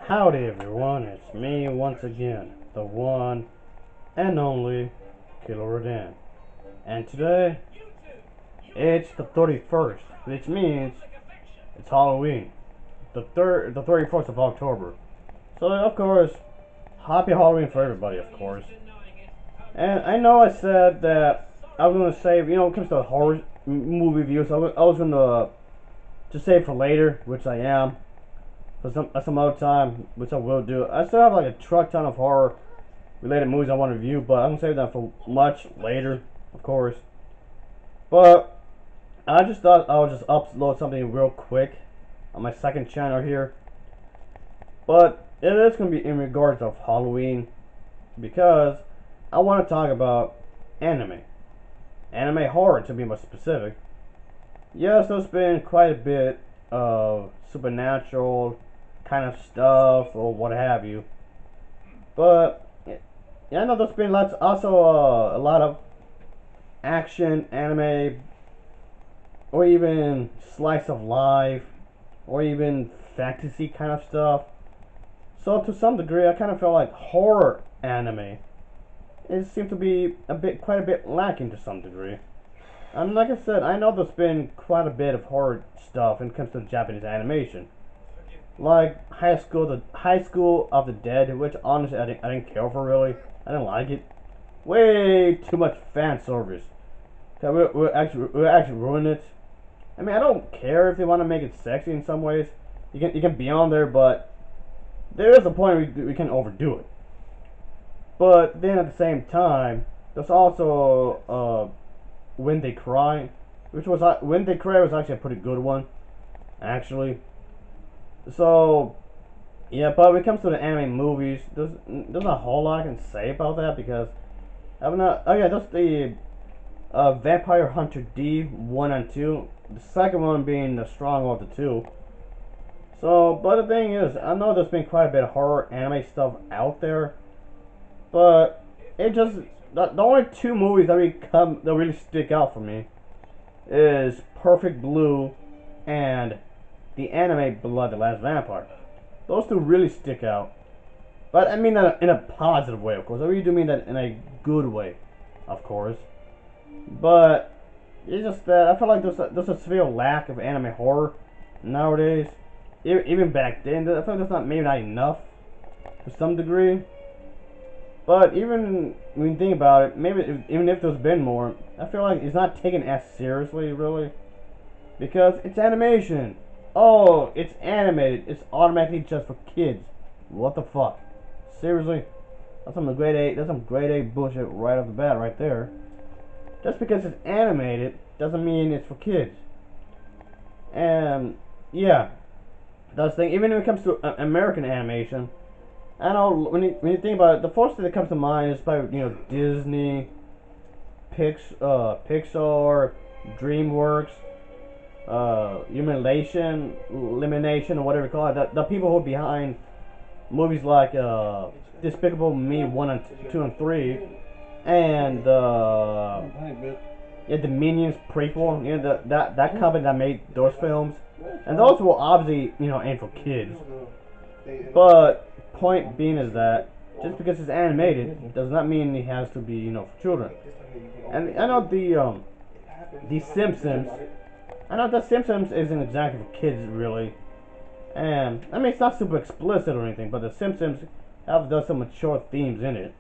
Howdy everyone, it's me once again, the one and only Killerrodan. And today, it's the 31st, which means it's Halloween. The 31st of October. So of course, happy Halloween for everybody, of course. And I know I said that I was going to save, when it comes to horror movie reviews, I was going to just save for later, which I am. For some other time, which I will do. I still have like a truck ton of horror related movies I want to review, but I'm gonna save that for much later, of course. But I just thought I would just upload something real quick on my second channel here. But it is gonna be in regards of Halloween, because I want to talk about anime horror to be more specific. Yes, there's been quite a bit of supernatural kind of stuff or what have you, but yeah, I know there's been also a lot of action anime, or even slice of life, or even fantasy kind of stuff. So to some degree, I kind of feel like horror anime it seems to be quite a bit lacking to some degree. And like I said, I know there's been quite a bit of horror stuff when it comes to Japanese animation. Like High School of the Dead, which honestly I didn't care for really. I didn't like it. Way too much fan service. We're actually ruining it. I mean, I don't care if they want to make it sexy in some ways. You can be on there, but there is a point we can overdo it. But then at the same time, there's also When They Cry, When They Cry was actually a pretty good one, actually. So, yeah, but when it comes to the anime movies, there's not a whole lot I can say about that because I'm not. Oh yeah, that's the Vampire Hunter D 1 and 2. The second one being the stronger of the two. So, but the thing is, I know there's been quite a bit of horror anime stuff out there, but it just the only two movies that really stick out for me is Perfect Blue and the anime Blood the Last Vampire. Those two really stick out. But I mean that in a positive way, of course. I really do mean that in a good way, of course. But it's just that I feel like there's a severe lack of anime horror nowadays. Even back then, I feel like that's maybe not enough to some degree. But even when you think about it, even if there's been more, I feel like it's not taken as seriously, really, because it's animation. Oh, it's animated. It's automatically just for kids. What the fuck? Seriously? That's some grade A. That's some grade A bullshit right off the bat, right there. Just because it's animated doesn't mean it's for kids. And yeah, that's the thing. Even when it comes to American animation, I know when you think about it, the first thing that comes to mind is probably Disney, Pixar, DreamWorks. Elimination, or whatever you call it. The people who are behind movies like Despicable Me 1 and 2 and 3, and the Minions prequel. That company that made those films, and those were obviously aimed for kids. But point being is that just because it's animated does not mean it has to be for children. And I know the Simpsons. I know The Simpsons isn't exactly for kids, really. And, I mean, it's not super explicit or anything, but The Simpsons does some mature themes in it.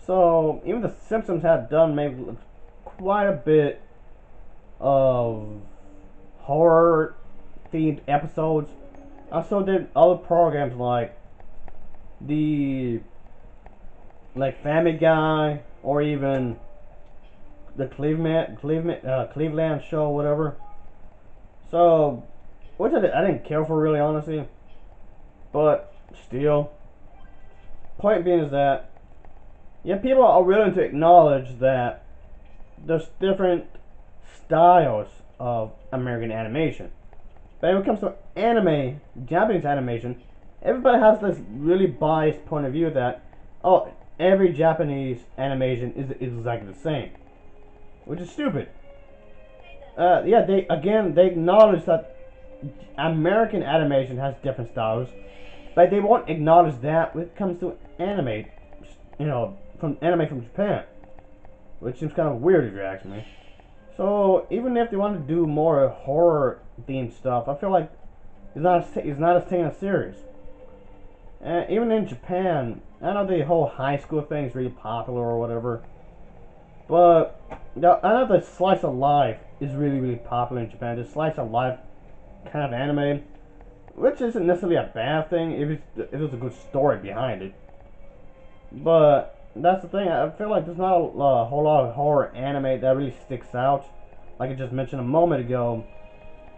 So, even The Simpsons have done maybe quite a bit of horror-themed episodes. Also did other programs like Family Guy, or even the Cleveland show, whatever. So, which I didn't care for really, honestly. But still, point being is that people are willing to acknowledge that there's different styles of American animation. But when it comes to anime, Japanese animation, everybody has this really biased point of view that every Japanese animation is exactly the same, which is stupid. They acknowledge that American animation has different styles, but they won't acknowledge that when it comes to anime, from anime from Japan, which seems kind of weird if you ask me. So even if they want to do more horror themed stuff, I feel like it's not as taken as serious. And even in Japan, I know the whole high school thing is really popular or whatever, but I know the slice of life is really popular in Japan. The slice of life kind of anime, which isn't necessarily a bad thing if it's a good story behind it. But that's the thing. I feel like there's not a whole lot of horror anime that really sticks out. Like I just mentioned a moment ago,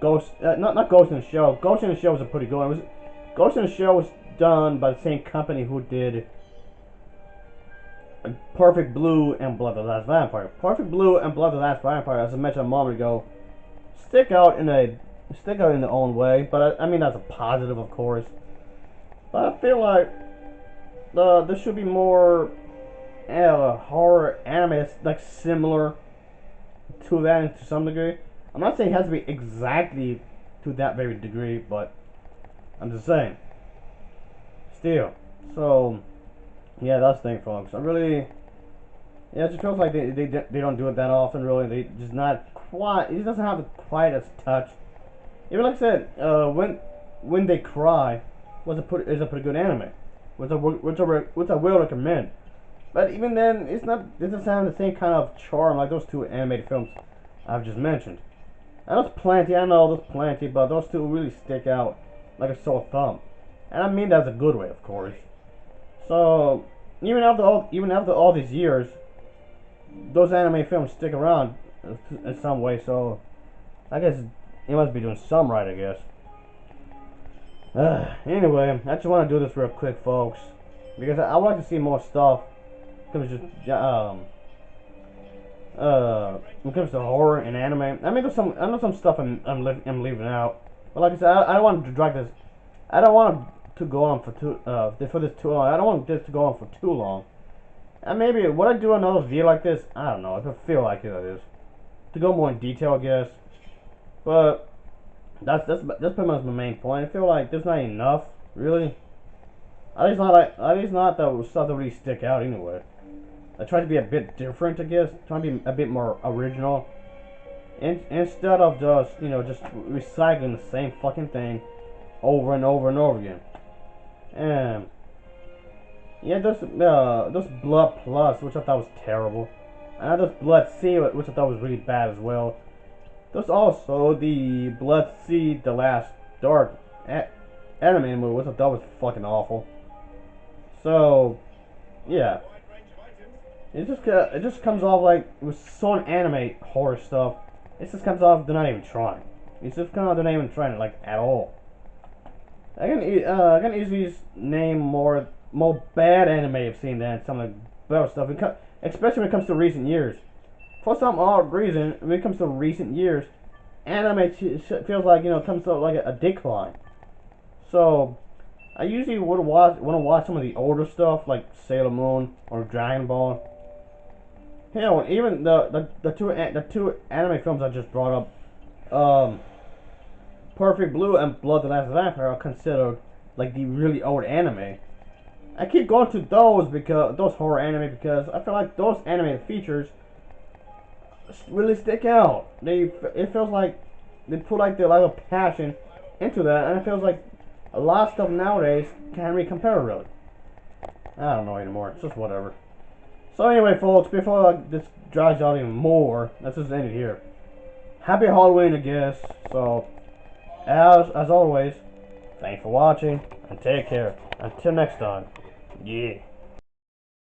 not Ghost in the Shell. Ghost in the Shell was a pretty good one. Ghost in the Shell was done by the same company who did Perfect Blue and Blood of the Last Vampire. Perfect Blue and Blood of the Last Vampire, as I mentioned a moment ago, stick out in their own way. But I mean that's a positive, of course. But I feel like there should be more horror anime that's like similar to that to some degree. I'm not saying it has to be exactly to that very degree, but I'm just saying. Still, so yeah, that's the thing, folks. It just feels like they don't do it that often. Really, they just not quite. It doesn't have quite as touch. Even like I said, when they cry is a pretty good anime, which I will recommend. But even then, it doesn't have the same kind of charm like those two animated films I've just mentioned. And there's plenty. I know there's plenty, but those two really stick out like a sore thumb. And I mean that's a good way, of course. So even after all these years, those anime films stick around in some way. So I guess it must be doing some right, I guess. Anyway, I just want to do this real quick, folks, because I would like to see more stuff. When it comes to horror and anime, I mean, I know some stuff I'm leaving out. But like I said, I don't want to drag this. I don't want to go on for too long. I don't want this to go on for too long. And maybe would I do another video like this? I don't know. If I feel like it, that is. To go more in detail, I guess. But that's pretty much my main point. I feel like there's not enough, really. At least not the stuff that really stick out anyway. I try to be a bit different, I guess. Try to be a bit more original. Instead of just recycling the same fucking thing over and over and over again. And yeah, there's Blood Plus, which I thought was terrible. And there's Blood C, which I thought was really bad as well. There's also the Blood C, The Last Dark anime movie, which I thought was fucking awful. So yeah, it just comes off like with some anime horror stuff. It just comes off they're not even trying. It's just kind of they're not even trying it like at all. I can easily name more bad anime I've seen than some of the better stuff. Especially when it comes to recent years. For some odd reason, when it comes to recent years, anime feels like comes to like a decline. So I usually want to watch some of the older stuff like Sailor Moon or Dragon Ball. Hell, even the two anime films I just brought up, Perfect Blue and Blood the Last Vampire are considered like the really old anime. I keep going to those horror anime because I feel like those animated features really stick out. It feels like they put like their level of passion into that, and it feels like a lot of stuff nowadays can't really compare really. I don't know anymore. It's just whatever. So anyway, folks, before this drags out even more, let's just end it here. Happy Halloween, I guess. So, as always, thanks for watching, and take care. Until next time, yeah.